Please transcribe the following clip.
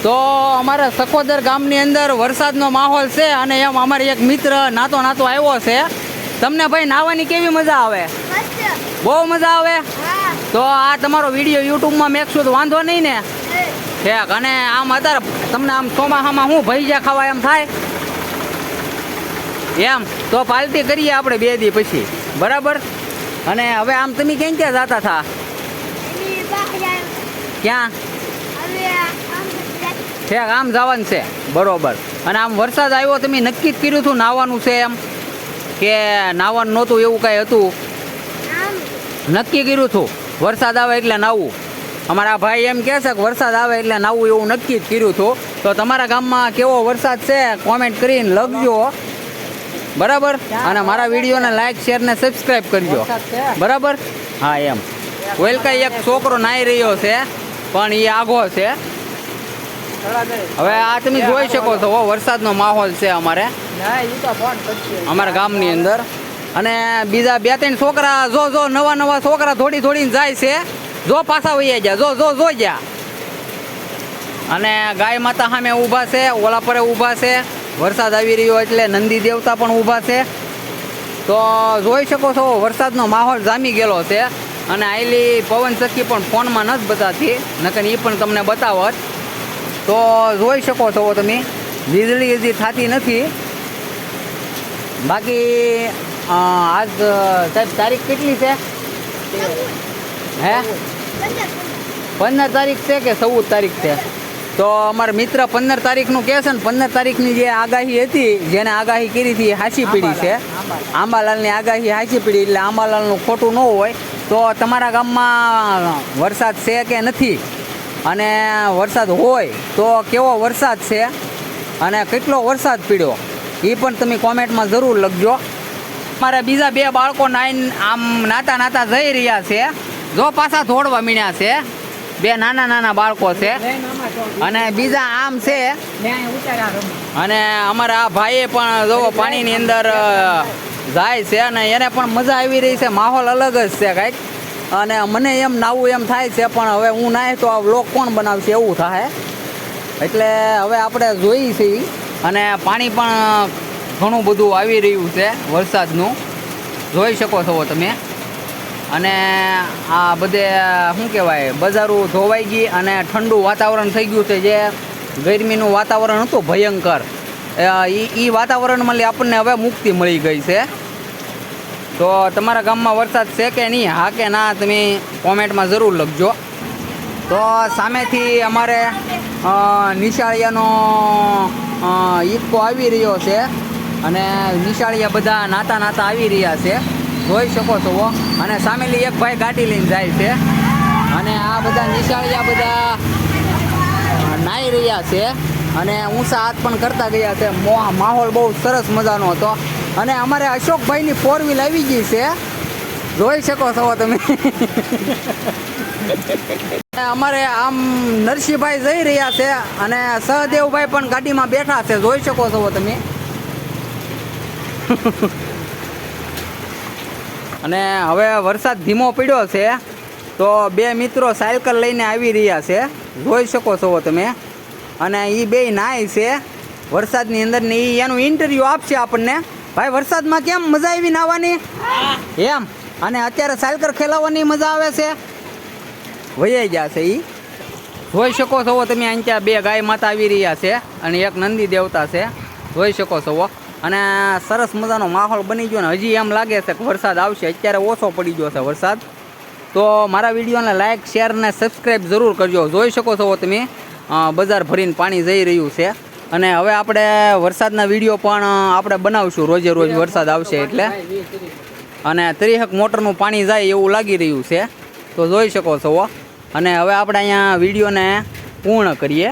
તો અમારા સકોદર ગામની અંદર વરસાદનો માહોલ છે અને એમ અમારી એક મિત્ર નાતો આવ્યો છે. તમને ભાઈ નાવાની કેવી મજા આવે? બહુ મજા આવે. તો આ તમારો વિડીયો યુટ્યુબમાં મેકશું તો વાંધો નહીં ને? ઠેક. અને આમ અત્યારે તમને આમ ચોમાસામાં શું ભજીયા ખાવા એમ થાય એમ તો પાર્ટી કરીએ આપણે 2 દી પછી, બરાબર? અને હવે આમ તમે ક્યાં જતા હતા? ક્યાં? ઠેક, આમ જવાનું છે, બરોબર. અને આમ વરસાદ આવ્યો, તમે નક્કી જ કર્યું હતું નાવાનું છે એમ કે નાવાનું નહોતું એવું કાંઈ હતું? નક્કી કર્યું હતું વરસાદ આવે એટલે નાવું. અમારા ભાઈ એમ કહે છે કે વરસાદ આવે એટલે નાવું, એવું નક્કી જ કર્યું હતું. તો તમારા ગામમાં કેવો વરસાદ છે કોમેન્ટ કરીને લખજો, બરાબર? અને મારા વિડીયોને લાઈક શેર ને સબસ્ક્રાઈબ કરજો, બરાબર? હા એમ. વેલકાઈ એક છોકરો નાહી રહ્યો છે પણ એ આઘો છે. હવે આ તમે જોઈ શકો છો વરસાદનો માહોલ છે અમારા ગામની અંદર. અને બીજા 2-3 છોકરા જો નવા છોકરા થોડીને જાય છે. જો પાછા વૈયા ગયા, જો ગયા. અને ગાય માતા સામે ઊભા છે, ઓલા પરે ઊભા છે. વરસાદ આવી રહ્યો એટલે નંદી દેવતા પણ ઊભા છે. તો જોઈ શકો છો વરસાદનો માહોલ જામી ગયેલો છે. અને આયલી પવન ચક્કી પણ ફોનમાં નથી બતાવતી, નકર એ પણ તમને બતાવત. તો જોઈ શકો છો તમે, વીજળી હજી થતી નથી. બાકી આજ સાહેબ તારીખ કેટલી છે? હે, 15 તારીખ છે કે 14 તારીખ છે? તો અમારા મિત્ર 15 તારીખનું કહે છે ને. 15 તારીખની જે આગાહી હતી, જેને આગાહી કરી હતી, હાચી પીડી છે. આંબાલાલની આગાહી હાચી પીડી, એટલે આંબાલાલનું ખોટું ન હોય. તો તમારા ગામમાં વરસાદ છે કે નથી, અને વરસાદ હોય તો કેવો વરસાદ છે અને કેટલો વરસાદ પીડ્યો એ પણ તમે કોમેન્ટમાં જરૂર લખજો. મારા બીજા 2 બાળકો આમ નાતા જઈ રહ્યા છે. જો પાછા દોડવા મીણ્યા છે. 2 નાના બાળકો છે અને બીજા આમ છે. અને અમારા આ ભાઈએ પણ જો પાણીની અંદર જાય છે અને એને પણ મજા આવી રહી છે. માહોલ અલગ જ છે કાંઈક. અને મને એમ નાવું એમ થાય છે, પણ હવે હું નાય તો આ વ્લોગ કોણ બનાવશે એવું થાય. એટલે હવે આપણે જોઈએ છીએ. અને પાણી પણ ઘણું બધું આવી રહ્યું છે વરસાદનું, જોઈ શકો છો તમે. અને આ બધે શું કહેવાય, બજારો ધોવાઈ ગઈ અને ઠંડુ વાતાવરણ થઈ ગયું છે. જે ગરમીનું વાતાવરણ હતું ભયંકર, એ વાતાવરણમાં આપણને હવે મુક્તિ મળી ગઈ છે. તો તમારા ગામમાં વરસાદ છે કે નહીં, હા કે ના, તમે કોમેન્ટમાં જરૂર લખજો. તો સામેથી અમારે નિશાળિયાનો ઈકો આવી રહ્યો છે અને નિશાળિયા બધા નાતા આવી રહ્યા છે, જોઈ શકો છો. અને સામેલી એક ભાઈ ગાડી લઈને જાય છે. અને આ બધા નિશાળિયા બધા નાહી રહ્યા છે અને ઊંચા હાથ પણ કરતા ગયા છે. માહોલ બહુ સરસ મજાનો હતો. અને અમારે અશોકભાઈની 4 વ્હીલ આવી ગઈ છે, જોઈ શકો છો તમે. અમારે આમ નરસિંહભાઈ જઈ રહ્યા છે અને સહદેવભાઈ પણ ગાડીમાં બેઠા છે, જોઈ શકો છો તમે. અને હવે વરસાદ ધીમો પડ્યો છે તો 2 મિત્રો સાયકલ લઈને આવી રહ્યા છે, જોઈ શકો છો તમે. અને એ 2 નાય છે વરસાદની અંદર ને એનું ઇન્ટરવ્યૂ આપશે આપણને. ભાઈ, વરસાદમાં કેમ મજા આવી નાવાની એમ? અને અત્યારે સાયકલ ખેલાવવાની મજા આવે છે. વૈયા ગયા છે એ, જોઈ શકો છો તમે. અહીં ત્યાં 2 ગાય માતા આવી રહ્યા છે અને એક નંદી દેવતા છે, જોઈ શકો છો. અને સરસ મજાનો માહોલ બની ગયો ને હજી એમ લાગે છે કે વરસાદ આવશે. અત્યારે ઓછો પડી ગયો છે વરસાદ. તો મારા વિડીયોને લાઈક શેર ને સબસ્ક્રાઈબ જરૂર કરજો. જોઈ શકો છો તમે, બજાર ભરીને પાણી જઈ રહ્યું છે. અને હવે આપણે વરસાદના વિડીયો પણ આપણે બનાવશું રોજ વરસાદ આવશે એટલે. અને 30 મોટરનું પાણી જાય એવું લાગી રહ્યું છે, તો જોઈ શકો છો. અને હવે આપણે અહીંયા વિડીયોને પૂર્ણ કરીએ.